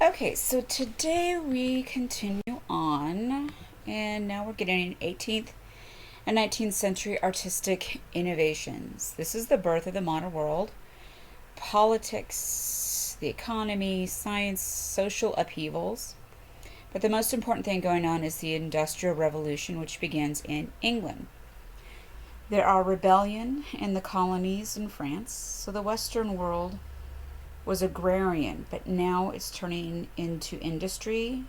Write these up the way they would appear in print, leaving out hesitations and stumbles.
Okay, so today we continue on, and now we're getting 18th and 19th century artistic innovations. This is the birth of the modern world, politics, the economy, science, social upheavals. But the most important thing going on is the Industrial Revolution, which begins in England. There are rebellion in the colonies in France, so the Western world was agrarian, but now it's turning into industry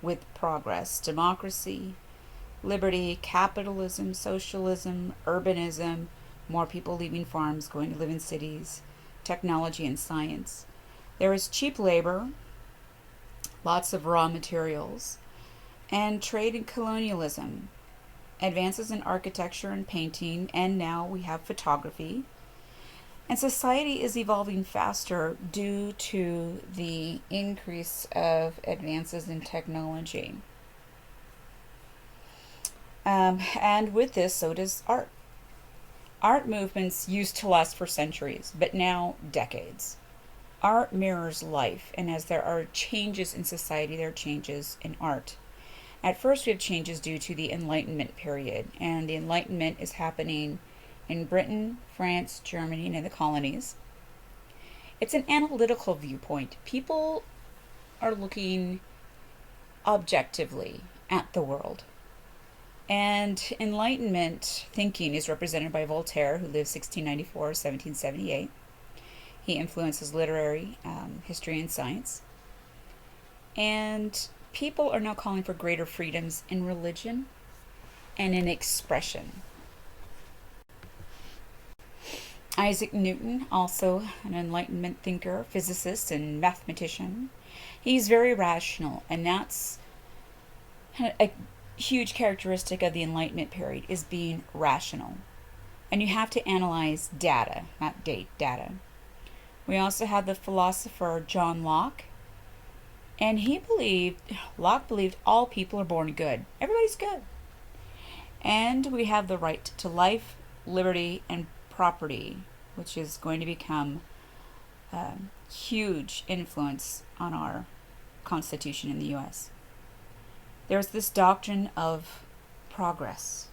with progress, democracy, liberty, capitalism, socialism, urbanism, more people leaving farms, going to live in cities, technology and science. There is cheap labor, lots of raw materials, and trade and colonialism, advances in architecture and painting, and now we have photography. And society is evolving faster due to the increase of advances in technology. And with this, so does art. Art movements used to last for centuries, but now decades. Art mirrors life, and as there are changes in society, there are changes in art. At first, we have changes due to the Enlightenment period, and the Enlightenment is happening in Britain, France, Germany, and in the colonies. It's an analytical viewpoint. People are looking objectively at the world. And Enlightenment thinking is represented by Voltaire, who lived 1694 to 1778. He influences literary, history, and science. And people are now calling for greater freedoms in religion and in expression. Isaac Newton, also an Enlightenment thinker, physicist, and mathematician. He's very rational, and that's a huge characteristic of the Enlightenment period, is being rational. And you have to analyze data, not data. We also have the philosopher John Locke, and Locke believed all people are born good. Everybody's good. And we have the right to life, liberty, and property, which is going to become a huge influence on our Constitution in the U.S. There's this doctrine of progress.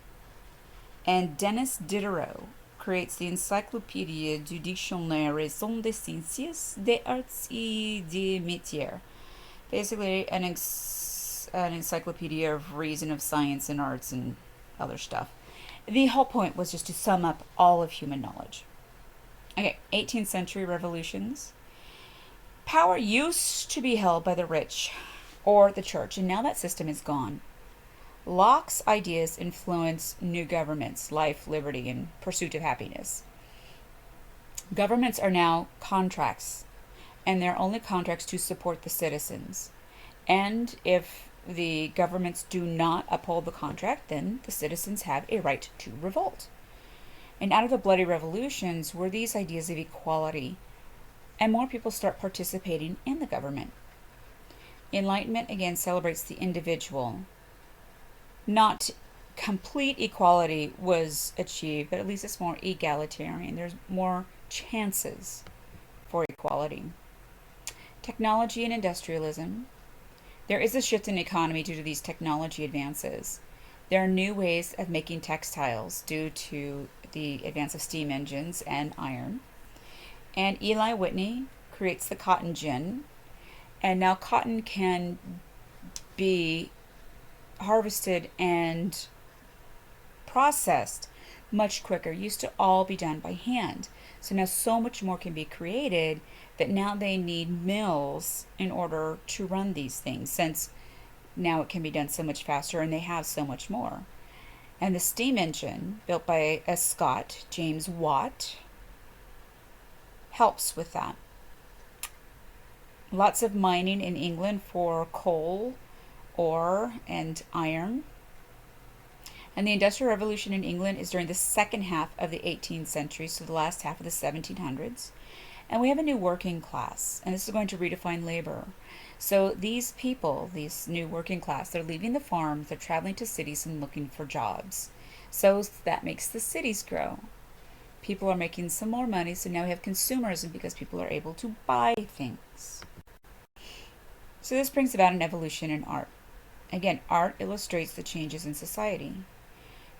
And Denis Diderot creates the Encyclopédie du Dictionnaire Raison des Sciences, des Arts et des Métiers. Basically, an encyclopedia of reason of science and arts and other stuff. The whole point was just to sum up all of human knowledge. Okay, 18th century revolutions. Power used to be held by the rich or the church, and now that system is gone. Locke's ideas influence new governments, life, liberty, and pursuit of happiness. Governments are now contracts, and they're only contracts to support the citizens. And if the governments do not uphold the contract, then the citizens have a right to revolt. And out of the bloody revolutions were these ideas of equality, and more people start participating in the government. Enlightenment again celebrates the individual. Not complete equality was achieved, but at least it's more egalitarian. There's more chances for equality. Technology and industrialism. There is a shift in the economy due to these technology advances. There are new ways of making textiles due to the advance of steam engines and iron. And Eli Whitney creates the cotton gin. And now cotton can be harvested and processed much quicker. It used to all be done by hand. So now so much more can be created that now they need mills in order to run these things, since now it can be done so much faster and they have so much more. And the steam engine, built by a Scot, James Watt, helps with that. Lots of mining in England for coal, ore, and iron. And the Industrial Revolution in England is during the second half of the 18th century, so the last half of the 1700s. And we have a new working class, and this is going to redefine labor. So these people, these new working class, they're leaving the farms, they're traveling to cities and looking for jobs. So that makes the cities grow. People are making some more money, so now we have consumerism because people are able to buy things. So this brings about an evolution in art. Again, art illustrates the changes in society.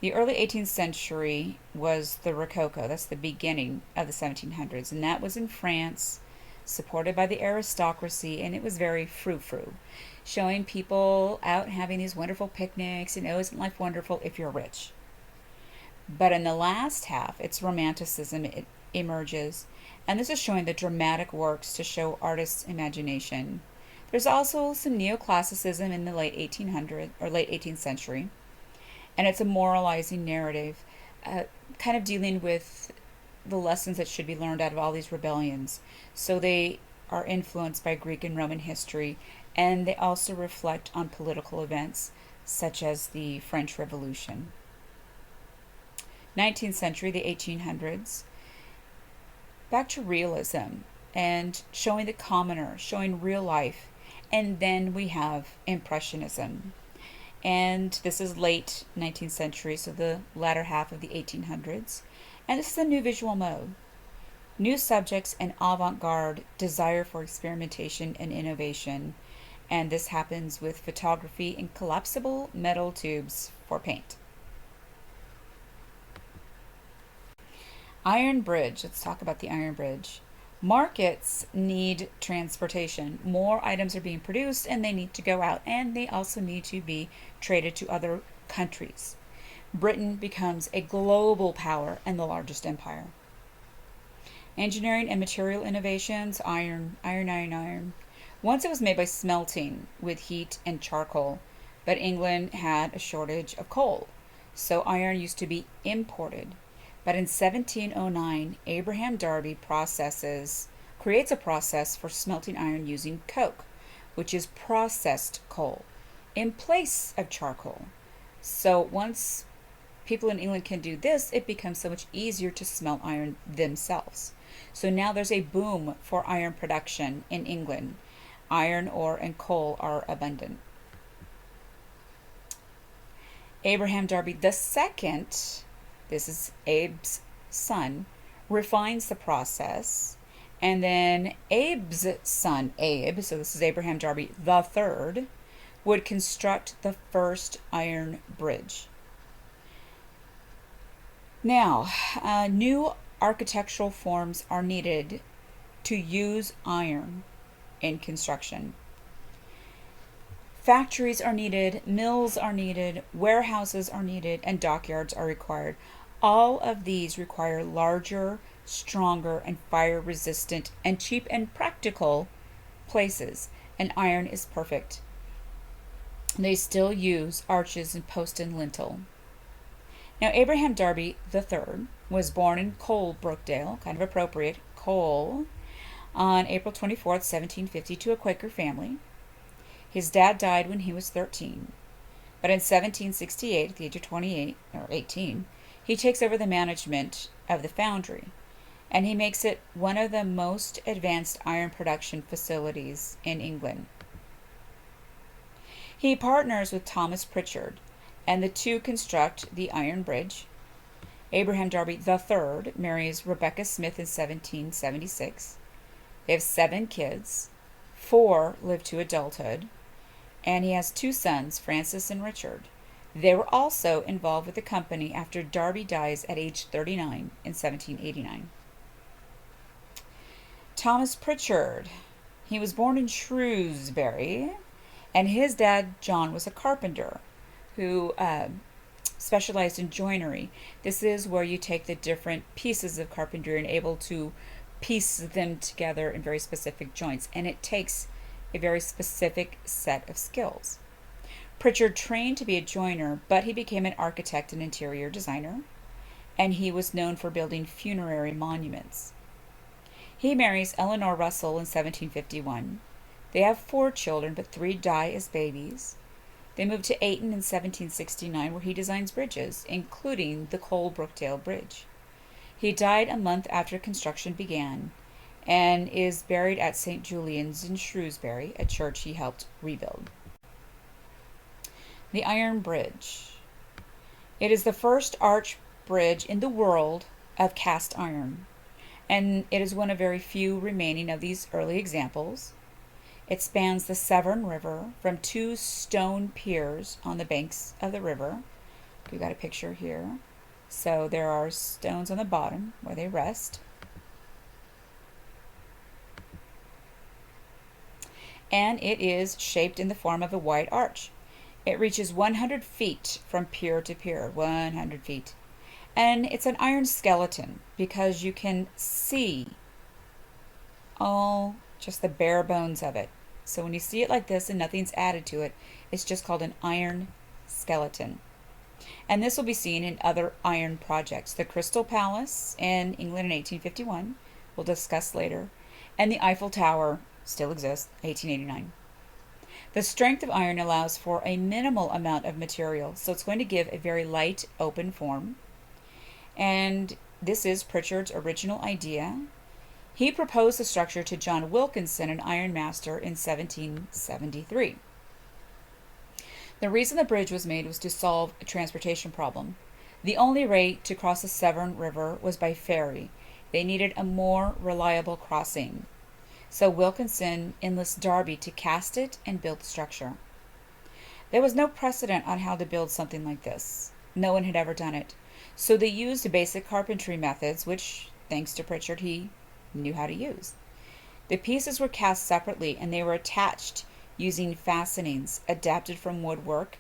The early 18th century was the Rococo. That's the beginning of the 1700s. And that was in France, supported by the aristocracy. And it was very frou-frou, showing people out having these wonderful picnics. And, oh, isn't life wonderful if you're rich? But in the last half, it's romanticism. It emerges. And this is showing the dramatic works to show artists' imagination. There's also some neoclassicism in the late 1800s or late 18th century, and it's a moralizing narrative, kind of dealing with the lessons that should be learned out of all these rebellions. So they are influenced by Greek and Roman history, and they also reflect on political events such as the French Revolution. 19th century, the 1800s, back to realism and showing the commoner, showing real life. And then we have Impressionism. And this is late 19th century, so the latter half of the 1800s. And this is a new visual mode. New subjects and avant-garde desire for experimentation and innovation. And this happens with photography in collapsible metal tubes for paint. Ironbridge. Let's talk about the Ironbridge. Markets need transportation. More items are being produced and they need to go out, and they also need to be traded to other countries. Britain becomes a global power and the largest empire. Engineering and material innovations, iron. Once it was made by smelting with heat and charcoal, but England had a shortage of coal, so iron used to be imported. But in 1709, Abraham Darby creates a process for smelting iron using coke, which is processed coal, in place of charcoal. So once people in England can do this, it becomes so much easier to smelt iron themselves. So now there's a boom for iron production in England. Iron ore and coal are abundant. Abraham Darby II, this is Abe's son, refines the process, and then Abe's son, Abe, so this is Abraham Darby III, would construct the first iron bridge. Now, new architectural forms are needed to use iron in construction. Factories are needed, mills are needed, warehouses are needed, and dockyards are required. All of these require larger, stronger, and fire-resistant, and cheap and practical places, and iron is perfect. They still use arches and post and lintel. Now, Abraham Darby III was born in Cole, Brookdale, kind of appropriate, Cole, on April 24th, 1750, to a Quaker family. His dad died when he was 13, but in 1768, at the age of 28, or 18, he takes over the management of the foundry, and he makes it one of the most advanced iron production facilities in England. He partners with Thomas Pritchard, and the two construct the Iron Bridge. Abraham Darby III marries Rebecca Smith in 1776. They have 7 kids. 4 live to adulthood, and he has 2 sons, Francis and Richard. They were also involved with the company after Darby dies at age 39 in 1789. Thomas Pritchard. He was born in Shrewsbury, and his dad, John, was a carpenter who specialized in joinery. This is where you take the different pieces of carpentry and able to piece them together in very specific joints, and it takes a very specific set of skills. Pritchard trained to be a joiner, but he became an architect and interior designer, and he was known for building funerary monuments. He marries Eleanor Russell in 1751. They have 4 children, but 3 die as babies. They move to Ayton in 1769, where he designs bridges, including the Cole-Brookdale Bridge. He died a month after construction began, and is buried at St. Julian's in Shrewsbury, a church he helped rebuild. The Iron Bridge. It is the first arch bridge in the world of cast iron, and it is one of very few remaining of these early examples. It spans the Severn River from two stone piers on the banks of the river. We've got a picture here. So there are stones on the bottom where they rest. And it is shaped in the form of a wide arch. It reaches 100 feet from pier to pier, 100 feet. And it's an iron skeleton because you can see all just the bare bones of it. So when you see it like this and nothing's added to it, it's just called an iron skeleton. And this will be seen in other iron projects. The Crystal Palace in England in 1851, we'll discuss later, and the Eiffel Tower still exists, 1889. The strength of iron allows for a minimal amount of material, so it's going to give a very light, open form. And this is Pritchard's original idea. He proposed the structure to John Wilkinson, an iron master, in 1773. The reason the bridge was made was to solve a transportation problem. The only way to cross the Severn River was by ferry. They needed a more reliable crossing. So Wilkinson enlists Darby to cast it and build the structure. There was no precedent on how to build something like this. No one had ever done it. So they used basic carpentry methods, which, thanks to Pritchard, he knew how to use. The pieces were cast separately and they were attached using fastenings adapted from woodwork.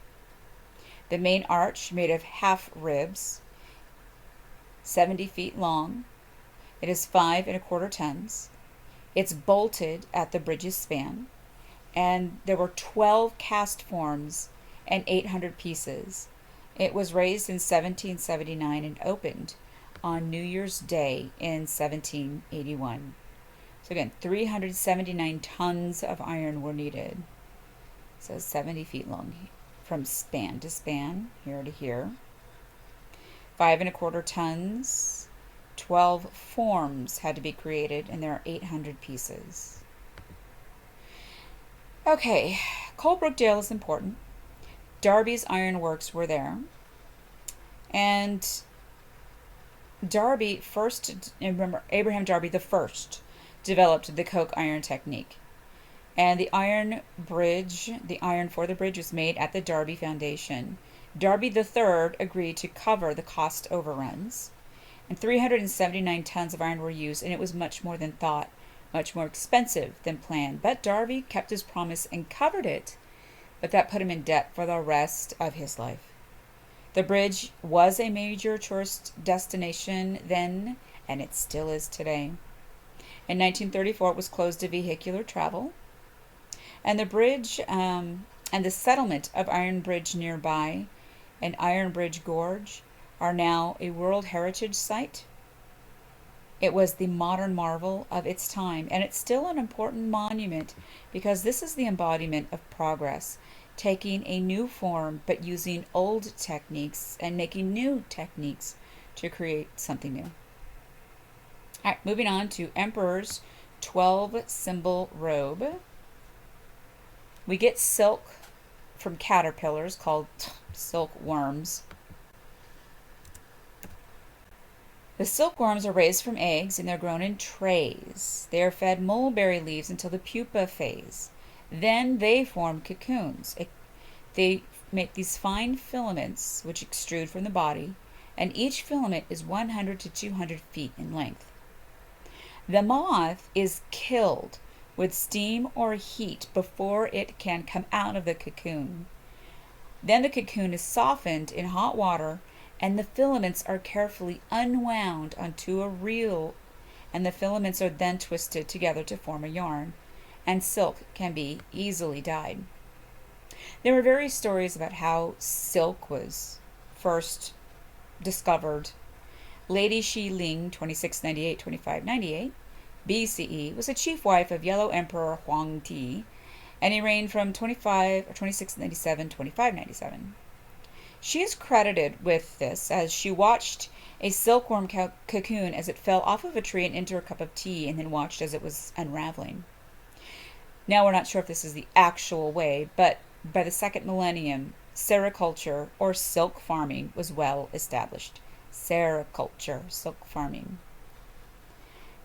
The main arch, made of half ribs, 70 feet long. It is 5 1/4 tons. It's bolted at the bridge's span, and there were 12 cast forms and 800 pieces. It was raised in 1779 and opened on New Year's Day in 1781. So again, 379 tons of iron were needed. So 70 feet long from span to span, here to here. 5 1/4 tons. 12 forms had to be created, and there are 800 pieces. Okay, Coalbrookdale is important. Darby's ironworks were there. And Darby first, remember, Abraham Darby the first developed the coke iron technique. And the iron bridge, the iron for the bridge was made at the Darby Foundation. Darby the third agreed to cover the cost overruns. And 379 tons of iron were used, and it was much more than thought, much more expensive than planned. But Darby kept his promise and covered it, but that put him in debt for the rest of his life. The bridge was a major tourist destination then, and it still is today. In 1934, it was closed to vehicular travel. And the bridge and the settlement of Ironbridge nearby and Ironbridge Gorge are now a World Heritage Site. It was the modern marvel of its time, and it's still an important monument because this is the embodiment of progress, taking a new form but using old techniques and making new techniques to create something new. All right, moving on to Emperor's 12-symbol robe. We get silk from caterpillars called silkworms. The silkworms are raised from eggs and they're grown in trays. They are fed mulberry leaves until the pupa phase. Then they form cocoons. They make these fine filaments which extrude from the body, and each filament is 100 to 200 feet in length. The moth is killed with steam or heat before it can come out of the cocoon. Then the cocoon is softened in hot water, and the filaments are carefully unwound onto a reel, and the filaments are then twisted together to form a yarn, and silk can be easily dyed. There were various stories about how silk was first discovered. Lady Shi Ling, 2698-2598 BCE, was a chief wife of Yellow Emperor Huang Ti, and he reigned from 2697-2597. She is credited with this as she watched a silkworm cocoon as it fell off of a tree and into her cup of tea, and then watched as it was unraveling. Now we're not sure if this is the actual way, but by the second millennium, sericulture or silk farming was well established. Sericulture, silk farming.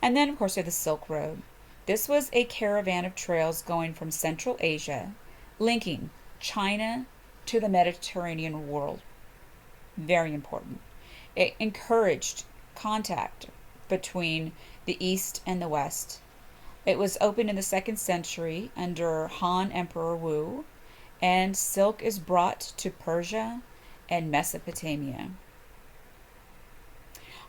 And then, of course, we have the Silk Road. This was a caravan of trails going from Central Asia, linking China to the Mediterranean world. Very important. It encouraged contact between the East and the West. It was opened in the 2nd century under Han Emperor Wu, and silk is brought to Persia and Mesopotamia.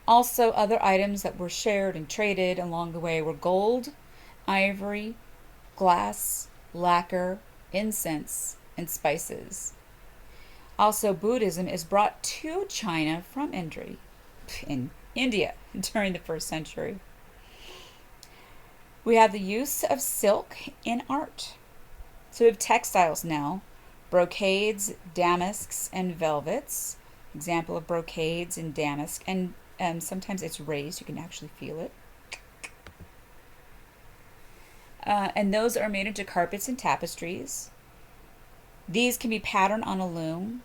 Also, other items that were shared and traded along the way were gold, ivory, glass, lacquer, incense, and spices. Also, Buddhism is brought to China from India during the 1st century. We have the use of silk in art. So we have textiles now, brocades, damasks, and velvets. Example of brocades and damask, and sometimes it's raised, you can actually feel it. And those are made into carpets and tapestries. These can be patterned on a loom.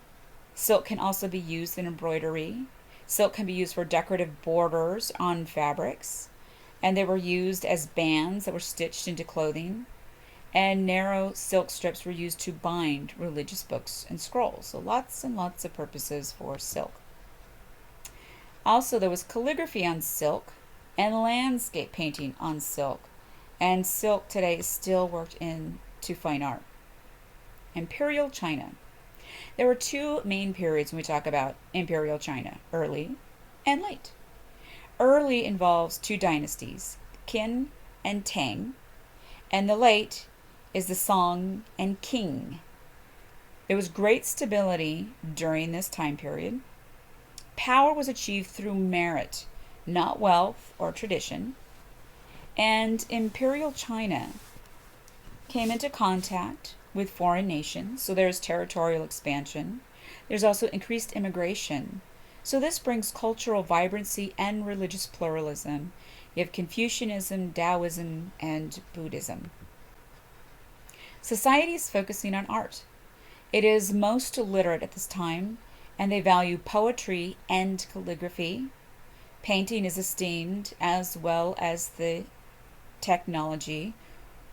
Silk can also be used in embroidery. Silk can be used for decorative borders on fabrics. And they were used as bands that were stitched into clothing. And narrow silk strips were used to bind religious books and scrolls. So lots and lots of purposes for silk. Also, there was calligraphy on silk and landscape painting on silk. And silk today is still worked into fine art. Imperial China. There were 2 main periods when we talk about Imperial China, early and late. Early involves 2 dynasties, Qin and Tang, and the late is the Song and Qing. There was great stability during this time period. Power was achieved through merit, not wealth or tradition. And Imperial China came into contact with foreign nations, so there's territorial expansion. There's also increased immigration. So this brings cultural vibrancy and religious pluralism. You have Confucianism, Taoism, and Buddhism. Society is focusing on art. It is most literate at this time, and they value poetry and calligraphy. Painting is esteemed, as well as the technology.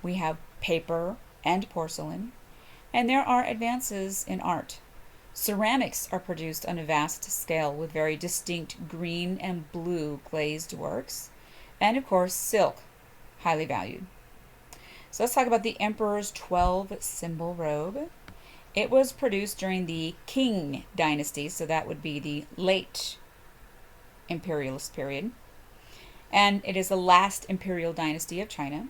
We have paper and porcelain, and there are advances in art. Ceramics are produced on a vast scale with very distinct green and blue glazed works, and of course silk, highly valued. So let's talk about the Emperor's 12-symbol robe. It was produced during the Qing dynasty, so that would be the late imperialist period, and it is the last imperial dynasty of China.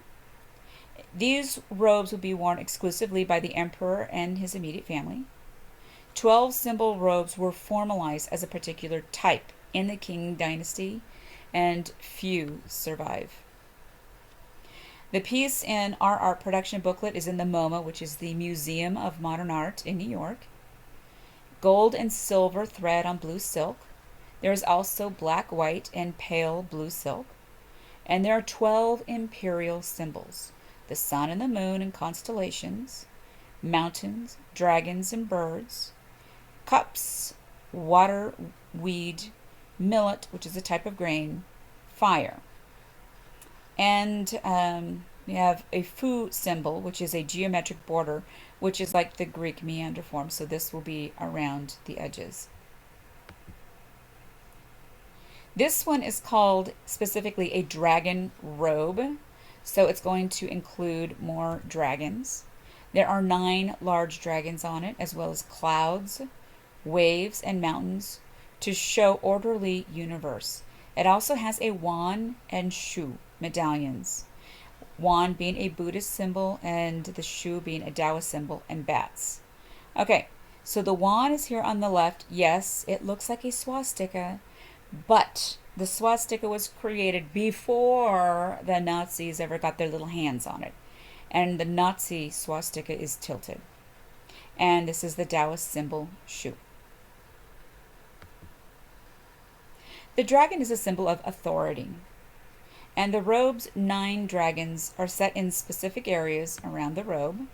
These robes would be worn exclusively by the emperor and his immediate family. 12-symbol robes were formalized as a particular type in the Qing dynasty, and few survive. The piece in our art production booklet is in the MoMA, which is the Museum of Modern Art in New York. Gold and silver thread on blue silk. There is also black, white, and pale blue silk. And there are 12 imperial symbols: the sun and the moon and constellations, mountains, dragons, and birds, cups, water, weed, millet, which is a type of grain, fire. And we have a Fu symbol, which is a geometric border, which is like the Greek meander form. So this will be around the edges. This one is called specifically a dragon robe. So it's going to include more dragons. There are 9 large dragons on it, as well as clouds, waves, and mountains to show orderly universe. It also has a Wan and Shu medallions. Wan being a Buddhist symbol and the Shu being a Taoist symbol, and bats. Okay, so the Wan is here on the left. Yes, it looks like a swastika, but the swastika was created before the Nazis ever got their little hands on it. And the Nazi swastika is tilted. And this is the Taoist symbol, Shu. The dragon is a symbol of authority. And the robe's 9 dragons are set in specific areas around the robe.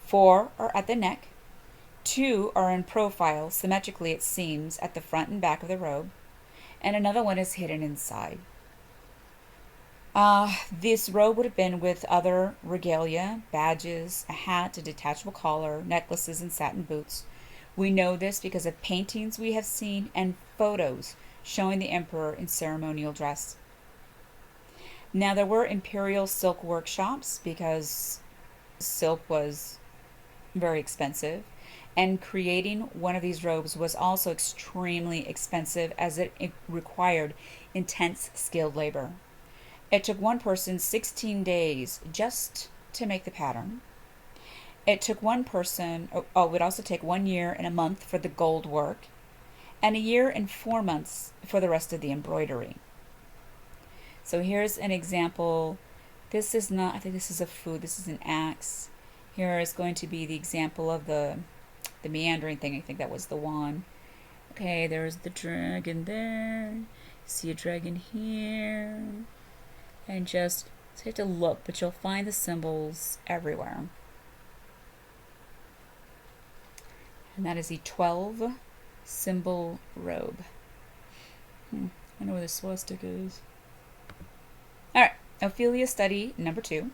4 are at the neck. 2 are in profile, symmetrically at seams at the front and back of the robe. And another one is hidden inside. This robe would have been with other regalia, badges, a hat, a detachable collar, necklaces, and satin boots. We know this because of paintings we have seen and photos showing the emperor in ceremonial dress. Now, there were imperial silk workshops because silk was very expensive, and creating one of these robes was also extremely expensive as it required intense skilled labor. It took one person 16 days just to make the pattern. It took one person, it would also take 1 year and a month for the gold work, and a year and 4 months for the rest of the embroidery. So here's an example. This is not, I think this is a food, this is an axe. Here is going to be the example of the meandering thing. I think that was the wand. Okay, there's the dragon there. See a dragon here. And just, so you have to look, but you'll find the symbols everywhere. And that is the 12 symbol robe. I know where the swastika is. All right, Ophelia study number 2.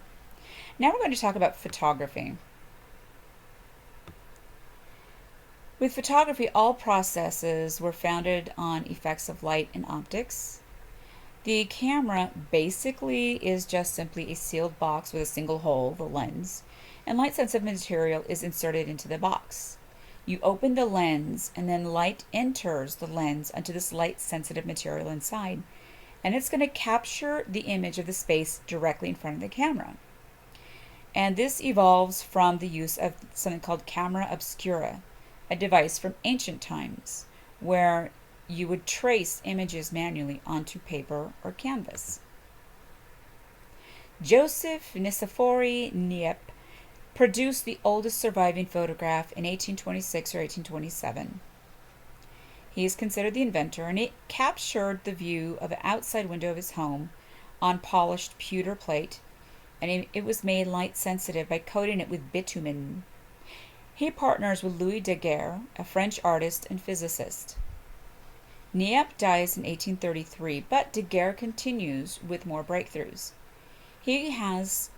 Now we're going to talk about photography. With photography, all processes were founded on effects of light and optics. The camera basically is just simply a sealed box with a single hole, the lens, and light-sensitive material is inserted into the box. You open the lens, and then light enters the lens onto this light-sensitive material inside, and it's going to capture the image of the space directly in front of the camera. And this evolves from the use of something called camera obscura, a device from ancient times, where you would trace images manually onto paper or canvas. Joseph Nicefori Niep produced the oldest surviving photograph in 1826 or 1827. He is considered the inventor, and it captured the view of an outside window of his home on polished pewter plate, and it was made light sensitive by coating it with bitumen. He partners with Louis Daguerre, a French artist and physicist. Niep dies in 1833, but Daguerre continues with more breakthroughs. He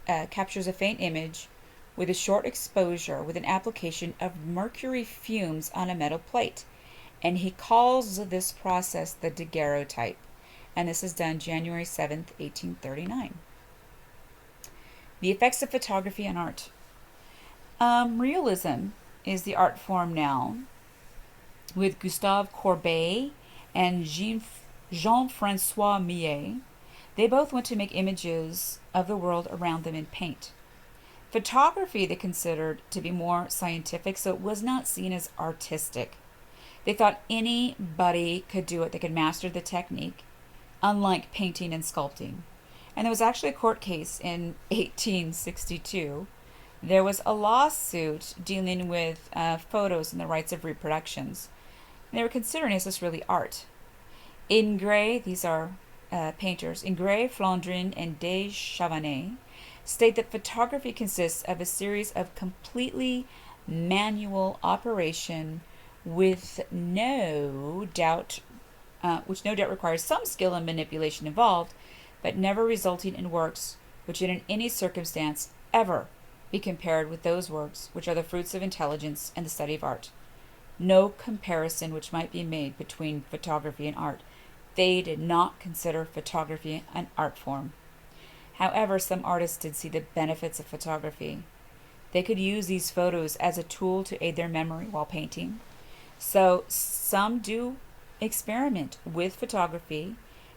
captures a faint image with a short exposure with an application of mercury fumes on a metal plate, and he calls this process the daguerreotype, and this is done January 7th, 1839. The effects of photography on art. Realism is the art form now, with Gustave Courbet and Jean-Francois Millet. They both went to make images of the world around them in paint. Photography they considered to be more scientific, so it was not seen as artistic. They thought anybody could do it. They could master the technique, unlike painting and sculpting. And there was actually a court case in 1862. There was a lawsuit dealing with photos and the rights of reproductions. And they were considering, is this really art? Ingres, these are painters, Ingres, Flandrin, and Deschavannes, state that photography consists of a series of completely manual operation with no doubt, which no doubt requires some skill and manipulation involved, but never resulting in works which in any circumstance ever be compared with those works which are the fruits of intelligence and the study of art. No comparison which might be made between photography and art. They did not consider photography an art form. However, some artists did see the benefits of photography. They could use these photos as a tool to aid their memory while painting. So some do experiment with photography,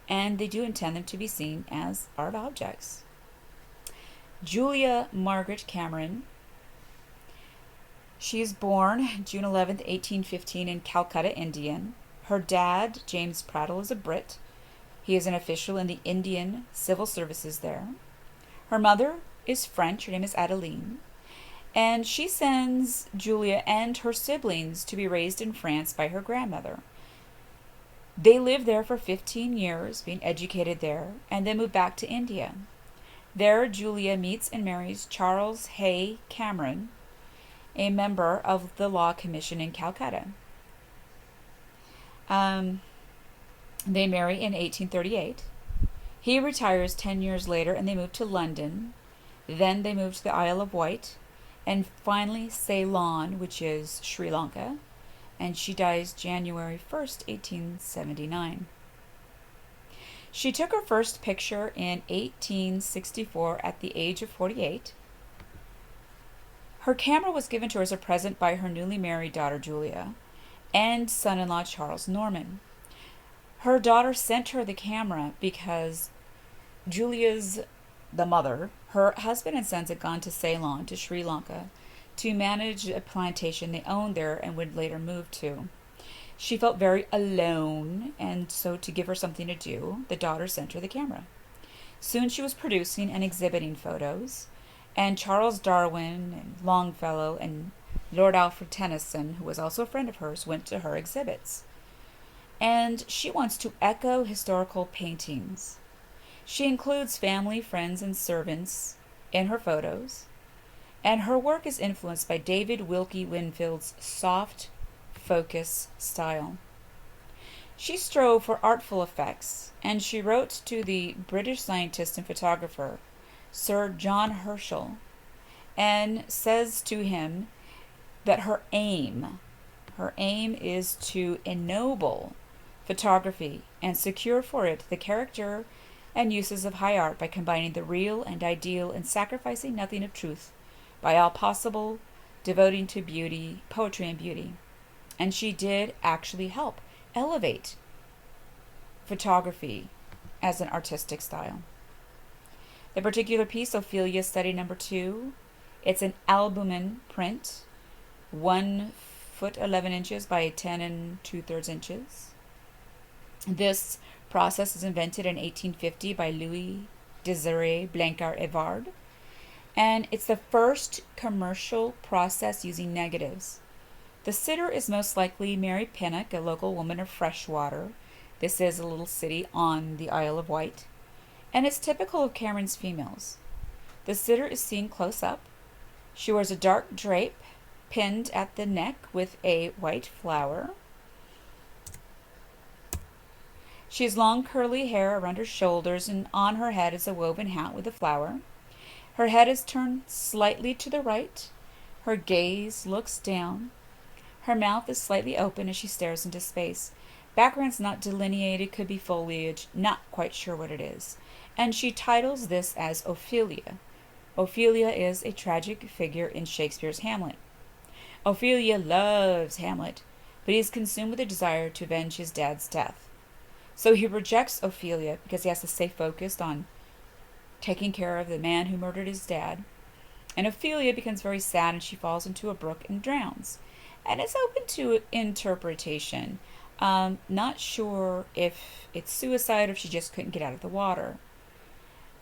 and they do intend them to be seen as art objects. Julia Margaret Cameron. She is born June 11th, 1815 in Calcutta, India. Her dad, James Prattle, is a Brit. He is an official in the Indian civil services there. Her mother is French. Her name is Adeline. And she sends Julia and her siblings to be raised in France by her grandmother. They live there for 15 years, being educated there, and then move back to India. There, Julia meets and marries Charles Hay Cameron, a member of the Law Commission in Calcutta. They marry in 1838. He retires 10 years later and they move to London. Then they move to the Isle of Wight and finally Ceylon, which is Sri Lanka. And she dies January 1st, 1879. She took her first picture in 1864 at the age of 48. Her camera was given to her as a present by her newly married daughter Julia and son-in-law Charles Norman. Her daughter sent her the camera because the mother, her husband and sons had gone to Ceylon, to Sri Lanka, to manage a plantation they owned there and would later move to. She felt very alone, and so to give her something to do, the daughter sent her the camera. Soon she was producing and exhibiting photos, and Charles Darwin and Longfellow and Lord Alfred Tennyson, who was also a friend of hers, went to her exhibits. And she wants to echo historical paintings. She includes family, friends, and servants in her photos, and her work is influenced by David Wilkie Winfield's soft focus style. She strove for artful effects, and she wrote to the British scientist and photographer, Sir John Herschel, and says to him that her aim is to ennoble photography and secure for it the character and uses of high art by combining the real and ideal and sacrificing nothing of truth, by all possible devoting to beauty, poetry and beauty. And she did actually help elevate photography as an artistic style. The particular piece, Ophelia Study Number 2, it's an albumen print, 1 foot 11 inches by 10 2/3 inches. This process is invented in 1850 by Louis Desiré Blancard-Evard, and it's the first commercial process using negatives. The sitter is most likely Mary Pinnock, a local woman of Freshwater. This is a little city on the Isle of Wight, and it's typical of Cameron's females. The sitter is seen close up. She wears a dark drape pinned at the neck with a white flower. She has long curly hair around her shoulders, and on her head is a woven hat with a flower. Her head is turned slightly to the right. Her gaze looks down. Her mouth is slightly open as she stares into space. Background's not delineated, could be foliage, not quite sure what it is. And she titles this as Ophelia. Ophelia is a tragic figure in Shakespeare's Hamlet. Ophelia loves Hamlet, but he is consumed with a desire to avenge his dad's death. So he rejects Ophelia because he has to stay focused on taking care of the man who murdered his dad. And Ophelia becomes very sad and she falls into a brook and drowns. And it's open to interpretation. Not sure if it's suicide or if she just couldn't get out of the water.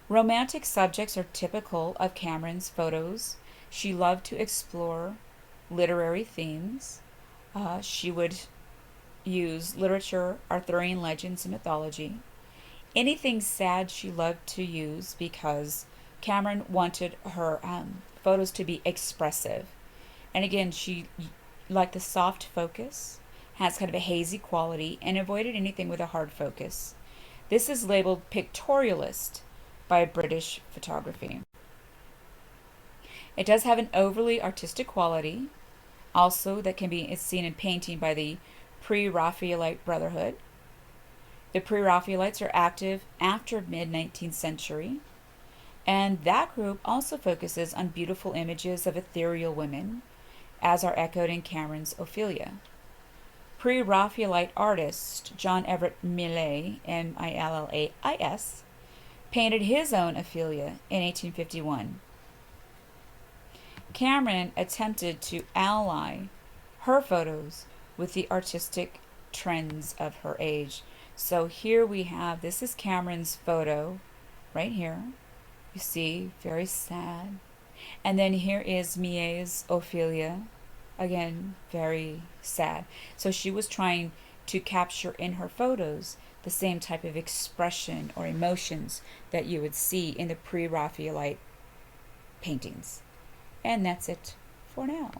Romantic subjects are typical of Cameron's photos. She loved to explore literary themes. She would use literature, Arthurian legends, and mythology. Anything sad she loved to use because Cameron wanted her photos to be expressive. And again, she liked the soft focus, has kind of a hazy quality, and avoided anything with a hard focus. This is labeled pictorialist by British photography. It does have an overly artistic quality, also that can be seen in painting by the Pre-Raphaelite Brotherhood. The Pre-Raphaelites are active after mid-19th century, and that group also focuses on beautiful images of ethereal women, as are echoed in Cameron's Ophelia. Pre-Raphaelite artist John Everett Millais, Millais, painted his own Ophelia in 1851. Cameron attempted to ally her photos with the artistic trends of her age. So here we have, this is Cameron's photo right here. You see, very sad. And then here is Millais' Ophelia. Again, very sad. So she was trying to capture in her photos the same type of expression or emotions that you would see in the pre-Raphaelite paintings. And that's it for now.